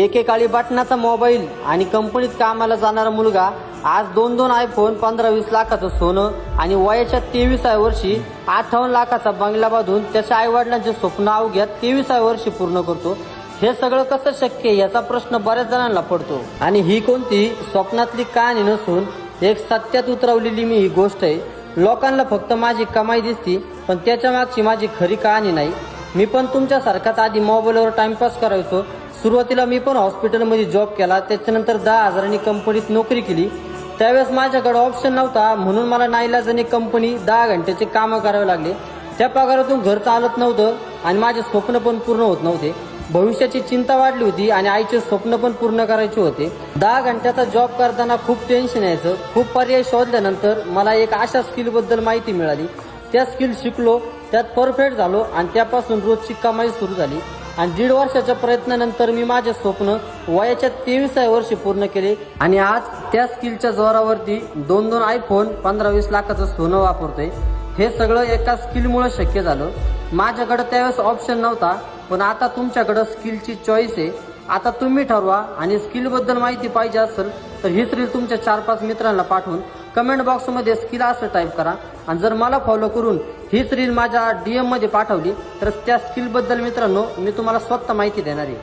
एकेकाळी बटनाचा मोबाईल आणि कंपनीत कामाला जाणारा मुलगा आज 2-2 आयफोन 15-20 लाखाचं सोनं आणि वयाच्या 23व्या वर्षी 58 लाखाचा बंगला बांधून त्याच्या आईवडिलांचे स्वप्न अवघ्या 23व्या वर्षी पूर्ण करतो। हे सगळं कसं शक्य आहे याचा प्रश्न बऱ्याच जणांना पडतो आणि ही कोणती स्वप्नातली कहाणी नसून एक सत्यात उतरवलेली ही गोष्ट आहे। लोकांना फक्त माझी कमाई दिसती पण त्याच्या मागची माझी खरी कहाणी नाही। मी पण तुमच्यासारखाच आधी मोबाईलवर टाइमपास करायचो। सुरुवातीला मी पण हॉस्पिटलमध्ये जॉब केला, त्याच्यानंतर 10,000नी कंपनीत नोकरी केली। त्यावेळेस माझ्याकडे ऑप्शन नव्हता म्हणून मला नाईलाजाने कंपनी 10 घंट्याचे कामं करावे लागले। त्या पगारातून घर चालत नव्हतं आणि माझे स्वप्न पण पूर्ण होत नव्हते। भविष्याची चिंता वाढली होती आणि आईचे स्वप्न पण पूर्ण करायचे होते। 10 घंट्याचा जॉब करताना खूप टेन्शन यायचं। खूप पर्याय शोधल्यानंतर मला एक अशा स्किलबद्दल माहिती मिळाली। त्या स्किल शिकलो, त्यात परफेक्ट झालो आणि त्यापासून रोजची कमाई सुरू झाली आणि 1.5 वर्षाच्या प्रयत्नानंतर मी माझे स्वप्न वयाच्या 23व्या वर्षी पूर्ण केले आणि आज त्या स्किलच्या जोरावरती 2-2 आयफोन 15-20 लाखाचं सोनं वापरतोय। हे सगळं एका स्किलमुळे शक्य झालं। माझ्याकडे त्यावेळेस ऑप्शन नव्हता पण आता तुमच्याकडे स्किलची चॉईस आहे। आता तुम्ही ठरवा आणि स्किलबद्दल माहिती पाहिजे असेल तर हीच रील तुमच्या 4-5 मित्रांना पाठवून कमेंट बॉक्समध्ये स्किल असं टाईप करा आणि जर मला फॉलो करून हीच रील माझ्या DM मध्ये पाठवली तर त्या स्किलबद्दल मित्रांनो मी तुम्हाला स्वतः माहिती देणार आहे।